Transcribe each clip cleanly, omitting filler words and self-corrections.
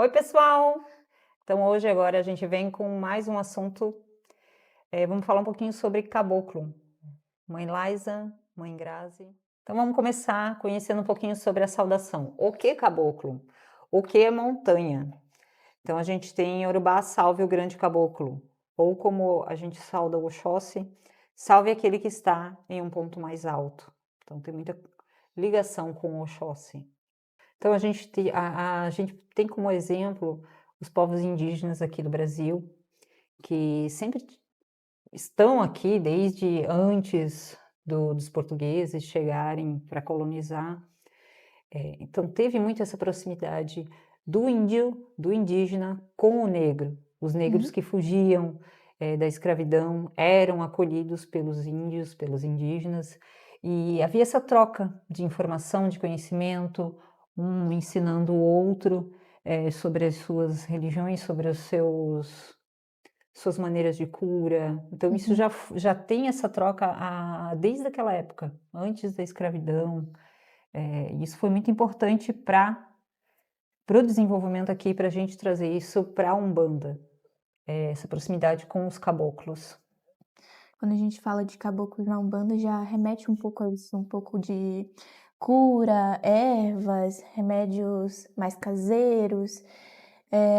Oi, pessoal! Então, hoje, agora, a gente vem com mais um assunto. Vamos falar um pouquinho sobre caboclo. Mãe Laisa, mãe Grazi. Então, vamos começar conhecendo um pouquinho sobre a saudação. O que é caboclo? O que é montanha? Então, a gente tem em Yorubá, salve o grande caboclo. Ou como a gente sauda o Oxóssi, salve aquele que está em um ponto mais alto. Então, tem muita ligação com o Oxóssi. Então, a gente tem como exemplo os povos indígenas aqui do Brasil, que sempre estão aqui desde antes dos portugueses chegarem para colonizar. Então, teve muito essa proximidade do índio, do indígena, com o negro. Os negros Uhum. que fugiam da escravidão eram acolhidos pelos índios, pelos indígenas, e havia essa troca de informação, de conhecimento, um ensinando o outro sobre as suas religiões, sobre os suas maneiras de cura. Então, isso Uhum. já tem essa troca desde aquela época, antes da escravidão. Isso foi muito importante para o desenvolvimento aqui, para a gente trazer isso para a Umbanda, essa proximidade com os caboclos. Quando a gente fala de caboclo na Umbanda, já remete um pouco a isso, um pouco de cura, ervas, remédios mais caseiros,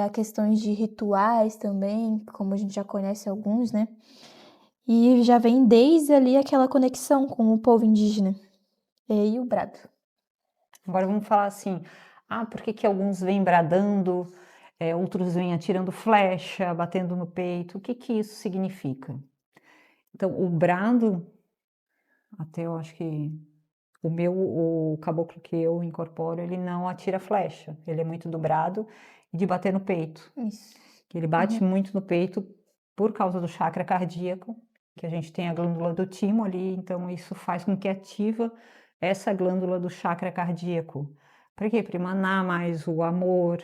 a questões de rituais também, como a gente já conhece alguns, né? E já vem desde ali aquela conexão com o povo indígena, e o brado. Agora vamos falar assim, por que que alguns vêm bradando, outros vêm atirando flecha, batendo no peito, o que que isso significa? Então, o brado, até eu acho que o caboclo que eu incorporo, ele não atira flecha, ele é muito do brado e de bater no peito. Isso. Ele bate Uhum. muito no peito por causa do chakra cardíaco, que a gente tem a glândula do timo ali, então isso faz com que ativa essa glândula do chakra cardíaco. Para quê? Para emanar mais o amor,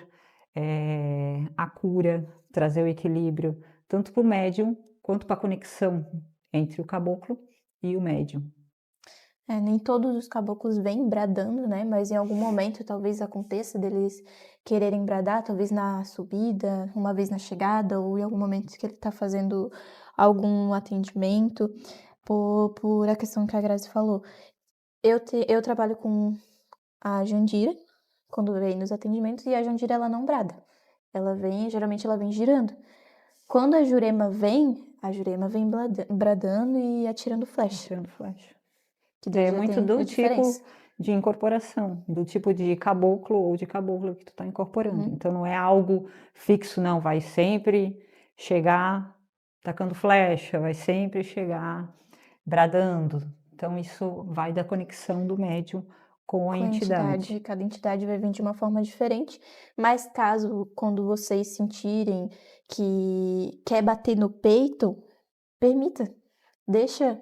a cura, trazer o equilíbrio, tanto para o médium quanto para a conexão entre o caboclo e o médium. Nem todos os caboclos vêm bradando, né? Mas em algum momento talvez aconteça deles quererem bradar, talvez na subida, uma vez na chegada, ou em algum momento que ele está fazendo algum atendimento, por a questão que a Grazi falou. Eu trabalho com a Jandira, quando vem nos atendimentos, e a Jandira ela não brada. Geralmente ela vem girando. Quando a Jurema vem bradando e atirando flecha, Atirando flecha. que daí É já muito tem do a diferença. tipo de incorporação, do tipo de caboclo ou de cabocla que tu está incorporando. Uhum. Então não é algo fixo, não, vai sempre chegar tacando flecha, vai sempre chegar bradando. Então isso vai da conexão do médium com a Com a entidade, entidade. cada entidade vai vir de uma forma diferente, mas caso quando vocês sentirem que quer bater no peito, permita, deixa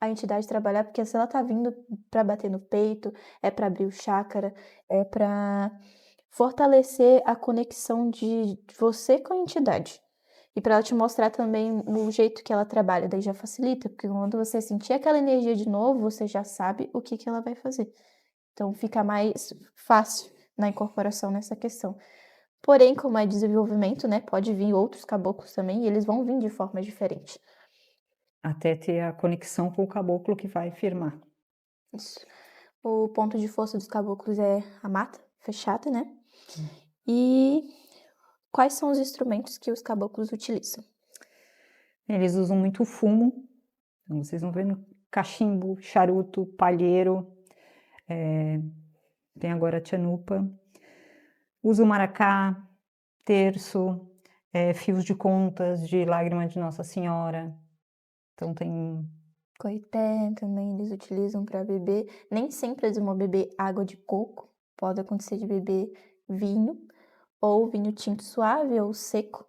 a entidade trabalhar, porque se ela tá vindo para bater no peito, é para abrir o chácara, é para fortalecer a conexão de você com a entidade. E para ela te mostrar também o jeito que ela trabalha, daí já facilita, porque quando você sentir aquela energia de novo, você já sabe o que que ela vai fazer. Então fica mais fácil na incorporação nessa questão. Porém, como é desenvolvimento, né, pode vir outros caboclos também e eles vão vir de forma diferente. Até ter a conexão com o caboclo que vai firmar. Isso. O ponto de força dos caboclos é a mata fechada, né? E quais são os instrumentos que os caboclos utilizam? Eles usam muito fumo, então vocês vão vendo cachimbo, charuto, palheiro, tem agora a tianupa. Usa o maracá, terço, fios de contas de lágrima de Nossa Senhora. Então tem Coité também eles utilizam para beber. Nem sempre eles vão beber água de coco. Pode acontecer de beber vinho, ou vinho tinto suave ou seco.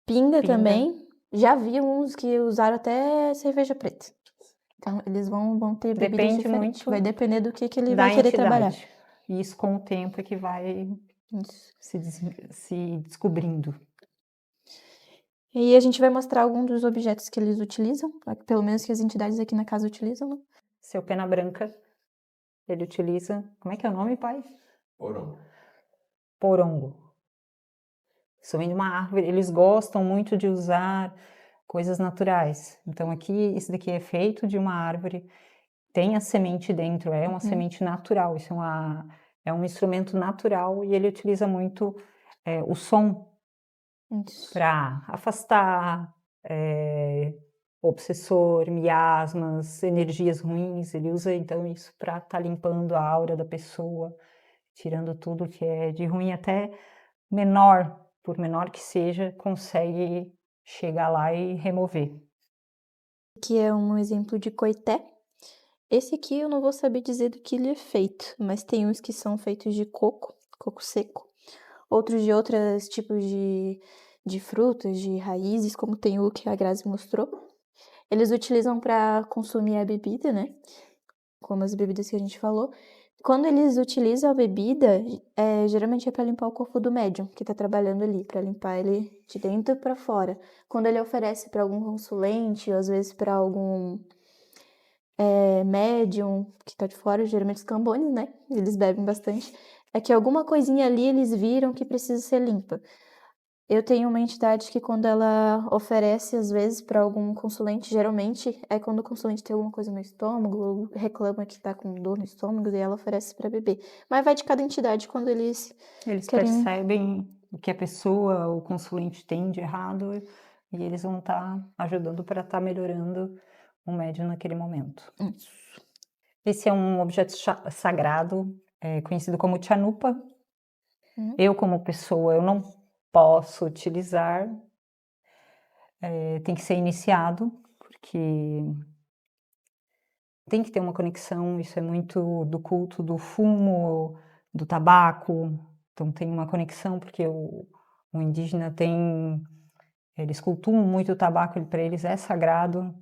Pinga pinga, também. Já vi uns que usaram até cerveja preta. Então, eles vão ter bebidas depende diferentes. Vai muito depender do que ele vai da querer trabalhar. entidade. E isso com o tempo é que vai Isso. se descobrindo. E aí a gente vai mostrar alguns dos objetos que eles utilizam, pelo menos que as entidades aqui na casa utilizam, né? Seu pena branca, ele utiliza, como é que é o nome, pai? Porongo. Porongo. Isso vem de uma árvore, eles gostam muito de usar coisas naturais. Então aqui, esse daqui é feito de uma árvore, tem a semente dentro, é uma Uhum. semente natural, isso é um instrumento natural e ele utiliza muito, o som Isso. para afastar, obsessor, miasmas, energias ruins, ele usa então isso para estar limpando a aura da pessoa, tirando tudo que é de ruim, até menor, por menor que seja, consegue chegar lá e remover. Aqui é um exemplo de coité. Esse aqui eu não vou saber dizer do que ele é feito, mas tem uns que são feitos de coco, coco seco, outros de outros tipos de frutas, de raízes, como tem o que a Grazi mostrou. Eles utilizam para consumir a bebida, né? Como as bebidas que a gente falou. Quando eles utilizam a bebida, geralmente é para limpar o corpo do médium que está trabalhando ali, para limpar ele de dentro para fora. Quando ele oferece para algum consulente, ou às vezes para algum médium que está de fora, geralmente os cambones, né? Eles bebem bastante. É que alguma coisinha ali eles viram que precisa ser limpa. Eu tenho uma entidade que quando ela oferece, às vezes, para algum consulente, geralmente é quando o consulente tem alguma coisa no estômago, ou reclama que tá com dor no estômago, e ela oferece para beber. Mas vai de cada entidade quando eles Eles querem. percebem o que a pessoa, o consulente tem de errado e eles vão estar ajudando para estar melhorando o médium naquele momento. Isso. Esse é um objeto sagrado, conhecido como Chanupa. Hum. Eu, como pessoa, eu não posso utilizar, tem que ser iniciado, porque tem que ter uma conexão, isso é muito do culto do fumo, do tabaco, então tem uma conexão, porque o indígena tem, eles cultuam muito o tabaco, para eles é sagrado,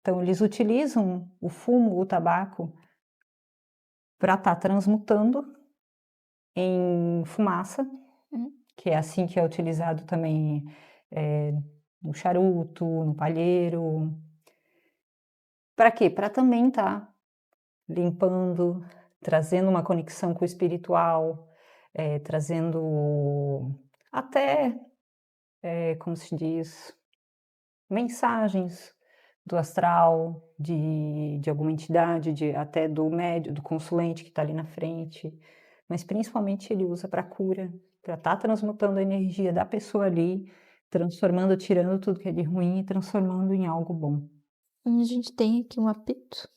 então eles utilizam o fumo, o tabaco, para estar transmutando em fumaça, Hum. que é assim que é utilizado também, no charuto, no palheiro. Para quê? Para também estar limpando, trazendo uma conexão com o espiritual, trazendo até, como se diz, mensagens do astral, de alguma entidade, até do médium, do consulente que está ali na frente, mas principalmente ele usa para cura, para estar transmutando a energia da pessoa ali, transformando, tirando tudo que é de ruim e transformando em algo bom. A gente tem aqui um apito.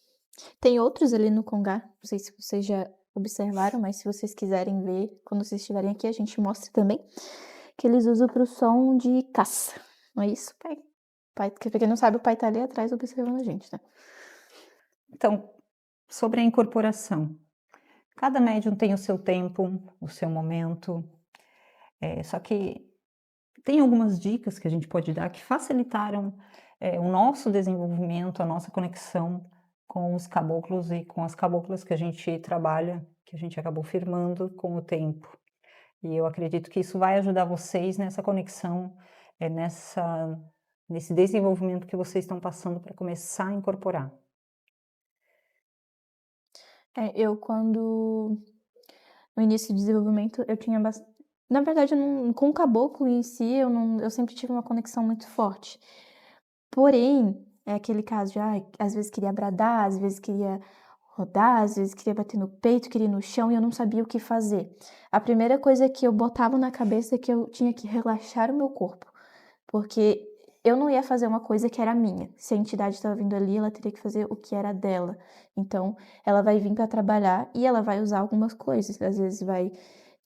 Tem outros ali no congá, não sei se vocês já observaram, mas se vocês quiserem ver, quando vocês estiverem aqui, a gente mostra também, que eles usam para o som de caça. Não é isso, pai? Pai, porque pra quem não sabe, o pai tá ali atrás observando a gente, né? Então, sobre a incorporação, cada médium tem o seu tempo, o seu momento, só que tem algumas dicas que a gente pode dar que facilitaram, o nosso desenvolvimento, a nossa conexão com os caboclos e com as caboclas que a gente trabalha, que a gente acabou firmando com o tempo. E eu acredito que isso vai ajudar vocês nessa conexão, nesse desenvolvimento que vocês estão passando para começar a incorporar. Eu quando no início do desenvolvimento eu tinha na verdade eu não com o caboclo em si eu sempre tive uma conexão muito forte. Porém, é aquele caso de, ai, às vezes queria bradar, às vezes queria rodar, às vezes queria bater no peito, queria ir no chão e eu não sabia o que fazer. A primeira coisa que eu botava na cabeça é que eu tinha que relaxar o meu corpo, porque eu não ia fazer uma coisa que era minha. Se a entidade estava vindo ali, ela teria que fazer o que era dela. Então, ela vai vir para trabalhar e ela vai usar algumas coisas. Às vezes vai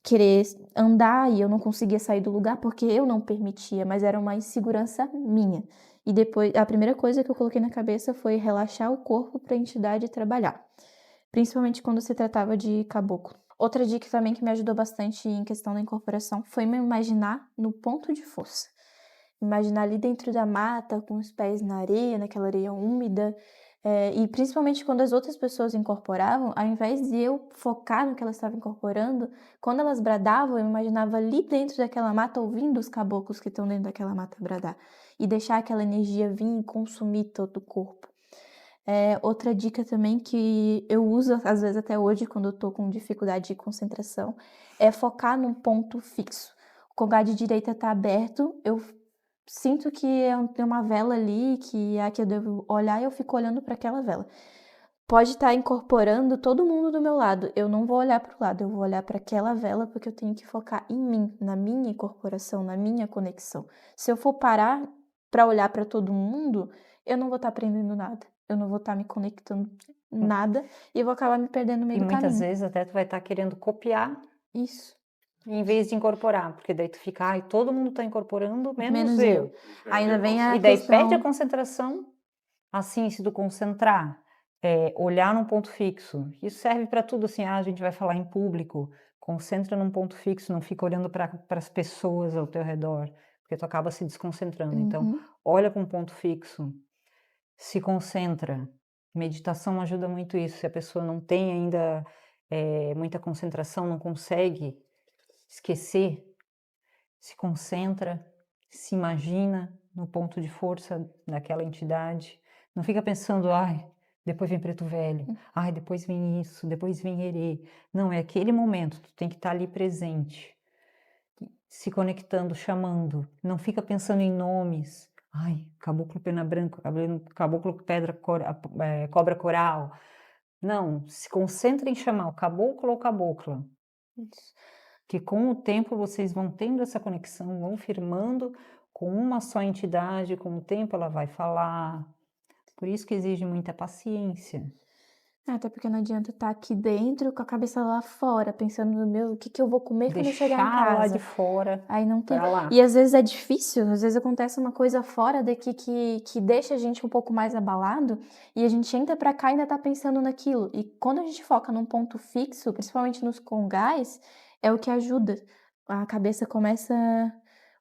querer andar e eu não conseguia sair do lugar porque eu não permitia, mas era uma insegurança minha. E depois, a primeira coisa que eu coloquei na cabeça foi relaxar o corpo para a entidade trabalhar, principalmente quando se tratava de caboclo. Outra dica também que me ajudou bastante em questão da incorporação foi me imaginar no ponto de força. Imaginar ali dentro da mata, com os pés na areia, naquela areia úmida, e principalmente quando as outras pessoas incorporavam, ao invés de eu focar no que elas estavam incorporando, quando elas bradavam, eu imaginava ali dentro daquela mata, ouvindo os caboclos que estão dentro daquela mata bradar, e deixar aquela energia vir e consumir todo o corpo. Outra dica também que eu uso, às vezes até hoje, quando eu tô com dificuldade de concentração, é focar num ponto fixo. Cogar de direita tá aberto, eu sinto que tem uma vela ali, que é a que eu devo olhar e eu fico olhando para aquela vela. Pode estar incorporando todo mundo do meu lado, eu não vou olhar para o lado, eu vou olhar para aquela vela, porque eu tenho que focar em mim, na minha incorporação, na minha conexão. Se eu for parar para olhar para todo mundo, eu não vou estar aprendendo nada, eu não vou estar me conectando nada e eu vou acabar me perdendo no meio E do muitas caminho. vezes até tu vai estar querendo copiar, Isso, em vez de incorporar, porque daí tu fica: "Ai, todo mundo está incorporando, menos menos eu. eu". Ainda vem a E daí perde a questão. concentração. Assim, se tu concentrar, olhar num ponto fixo, isso serve para tudo, assim, a gente vai falar em público, concentra num ponto fixo, não fica olhando para as pessoas ao teu redor, porque tu acaba se desconcentrando. Então, Uhum. olha para um ponto fixo, se concentra. Meditação ajuda muito isso, se a pessoa não tem ainda, muita concentração, não consegue esquecer, se concentra, se imagina no ponto de força daquela entidade. Não fica pensando: "Ai, depois vem preto velho. Ai, depois vem isso, depois vem erê". Não, é aquele momento, tu tem que estar ali presente, se conectando, chamando. Não fica pensando em nomes. "Ai, caboclo pena branca, caboclo pedra cobra coral". Não, se concentra em chamar o caboclo ou cabocla. Isso. Que com o tempo vocês vão tendo essa conexão, vão firmando com uma só entidade, com o tempo ela vai falar. Por isso que exige muita paciência. Até porque não adianta estar aqui dentro com a cabeça lá fora, pensando no meu, o que que eu vou comer quando eu chegar em Deixar lá de casa. fora Aí não tem. para E lá. às vezes é difícil, às vezes acontece uma coisa fora daqui que deixa a gente um pouco mais abalado, e a gente entra pra cá e ainda tá pensando naquilo. E quando a gente foca num ponto fixo, principalmente nos congás, é o que ajuda. A cabeça começa.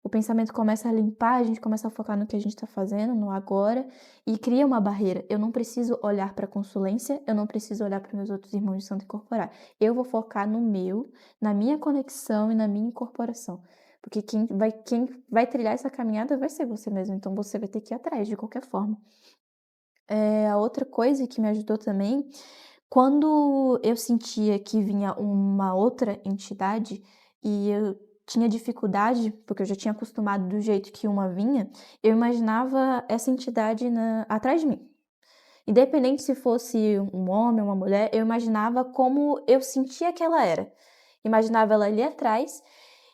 O pensamento começa a limpar, a gente começa a focar no que a gente está fazendo, no agora, e cria uma barreira. Eu não preciso olhar para a consulência, eu não preciso olhar para meus outros irmãos de santo incorporar. Eu vou focar no meu, na minha conexão e na minha incorporação. Porque quem vai trilhar essa caminhada vai ser você mesmo, então você vai ter que ir atrás de qualquer forma. A outra coisa que me ajudou também, quando eu sentia que vinha uma outra entidade e eu tinha dificuldade, porque eu já tinha acostumado do jeito que uma vinha, eu imaginava essa entidade atrás de mim. Independente se fosse um homem ou uma mulher, eu imaginava como eu sentia que ela era. Imaginava ela ali atrás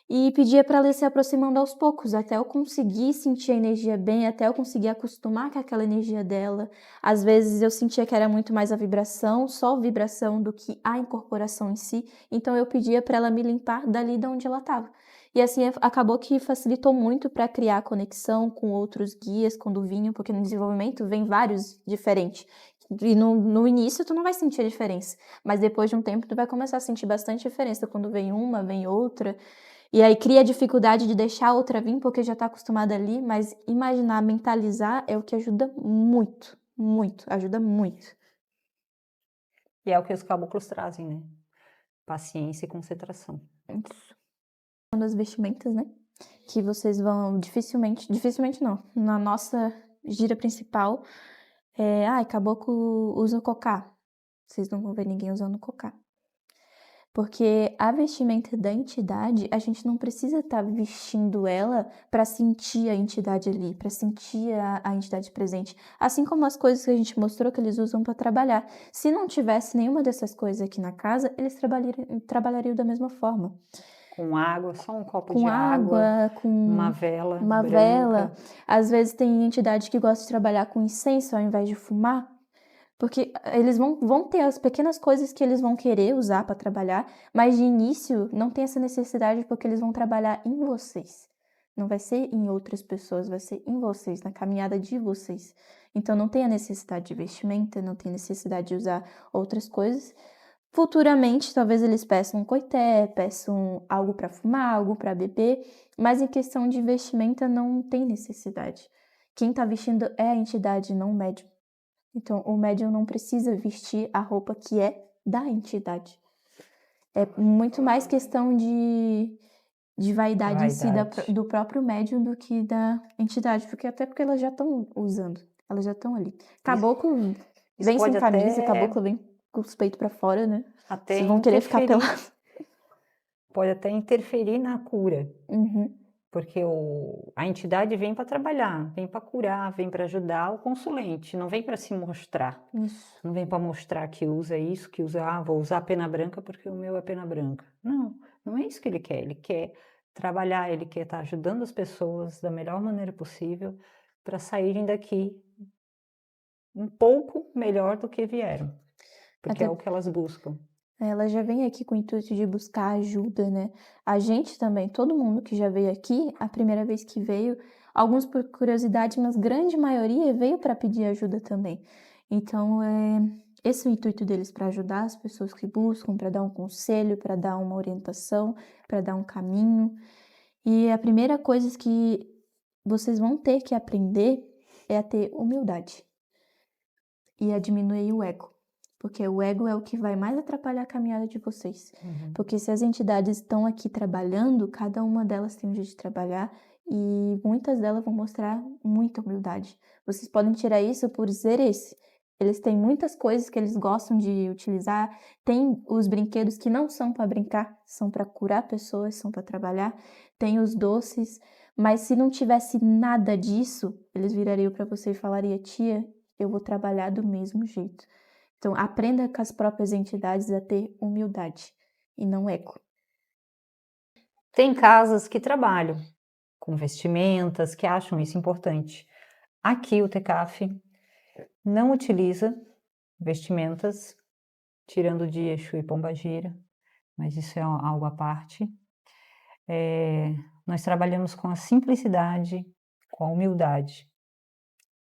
e pedia para ela ir se aproximando aos poucos, até eu conseguir sentir a energia bem, até eu conseguir acostumar com aquela energia dela. Às vezes eu sentia que era muito mais a vibração, só vibração, do que a incorporação em si, então eu pedia para ela me limpar dali de onde ela estava. E assim acabou que facilitou muito para criar conexão com outros guias quando vinham, porque no desenvolvimento vem vários diferentes. E no início tu não vai sentir a diferença, mas depois de um tempo tu vai começar a sentir bastante diferença quando vem uma, vem outra. E aí cria a dificuldade de deixar a outra vir, porque já está acostumada ali, mas imaginar, mentalizar é o que ajuda muito, muito, ajuda muito. E é o que os caboclos trazem, né? Paciência e concentração. Isso. Nas vestimentas, né? Que vocês vão dificilmente não, na nossa gira principal, caboclo usa cocá. Vocês não vão ver ninguém usando cocá. Porque a vestimenta da entidade, a gente não precisa estar vestindo ela para sentir a entidade ali, para sentir a entidade presente. Assim como as coisas que a gente mostrou que eles usam para trabalhar. Se não tivesse nenhuma dessas coisas aqui na casa, eles trabalhariam da mesma forma. Com água, só um copo Com de água, água, uma com vela uma vela. branca. Às vezes tem entidade que gosta de trabalhar com incenso ao invés de fumar. Porque eles vão ter as pequenas coisas que eles vão querer usar para trabalhar, mas de início não tem essa necessidade porque eles vão trabalhar em vocês. Não vai ser em outras pessoas, vai ser em vocês, na caminhada de vocês. Então não tem a necessidade de vestimenta, não tem necessidade de usar outras coisas. Futuramente, talvez eles peçam um coité, peçam algo para fumar, algo para beber, mas em questão de vestimenta não tem necessidade. Quem está vestindo é a entidade, não o médium. Então, o médium não precisa vestir a roupa que é da entidade. É muito mais questão de vaidade em si Vaidade. do próprio médium do que da entidade, porque elas já estão usando, elas já estão ali. Caboclo Isso vem sem pode camisa, caboclo vem com os peitos para fora, né? até Vocês vão querer ficar interferir. pelado. pode até interferir na cura, Uhum. porque a entidade vem para trabalhar, vem para curar, vem para ajudar o consulente, não vem para se mostrar. Isso. Não vem para mostrar que usa isso, que usa, vou usar pena branca porque o meu é pena branca. Não, não é isso que ele quer. Ele quer trabalhar, ele quer estar ajudando as pessoas da melhor maneira possível para saírem daqui um pouco melhor do que vieram, porque Até é o que elas buscam. ela já vem aqui com o intuito de buscar ajuda, né. A gente também, todo mundo que já veio aqui, a primeira vez que veio, alguns por curiosidade, mas grande maioria veio para pedir ajuda também. Então, esse é o intuito deles, para ajudar as pessoas que buscam, para dar um conselho, para dar uma orientação, para dar um caminho. E a primeira coisa que vocês vão ter que aprender é a ter humildade e a diminuir o ego, porque o ego é o que vai mais atrapalhar a caminhada de vocês. Porque se as entidades estão aqui trabalhando, cada uma delas tem um jeito de trabalhar e muitas delas vão mostrar muita humildade. Vocês podem tirar isso por ser esse. Eles têm muitas coisas que eles gostam de utilizar, tem os brinquedos que não são para brincar, são para curar pessoas, são para trabalhar, tem os doces, mas se não tivesse nada disso, eles virariam para você e falariam: tia, eu vou trabalhar do mesmo jeito. Então, aprenda com as próprias entidades a ter humildade e não ego. Tem casas que trabalham com vestimentas, que acham isso importante. Aqui o TECAF não utiliza vestimentas, tirando de Exu e Pombagira, mas isso é algo à parte. Nós trabalhamos com a simplicidade, com a humildade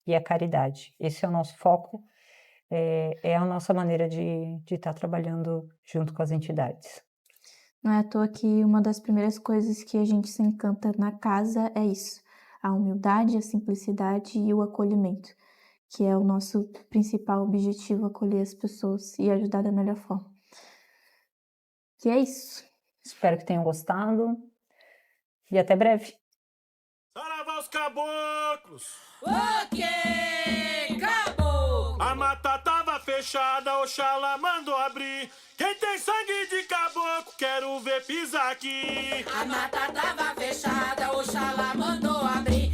e a caridade. Esse é o nosso foco, é a nossa maneira de estar trabalhando junto com as entidades. Não é à toa que uma das primeiras coisas que a gente se encanta na casa é isso, a humildade, a simplicidade e o acolhimento, que é o nosso principal objetivo, acolher as pessoas e ajudar da melhor forma. E é isso. Espero que tenham gostado e até breve. Saravá os caboclos! Ok, acabou! A mata tava fechada, Oxalá mandou abrir. Quem tem sangue de caboclo, quero ver pisar aqui. A mata tava fechada, Oxalá mandou abrir.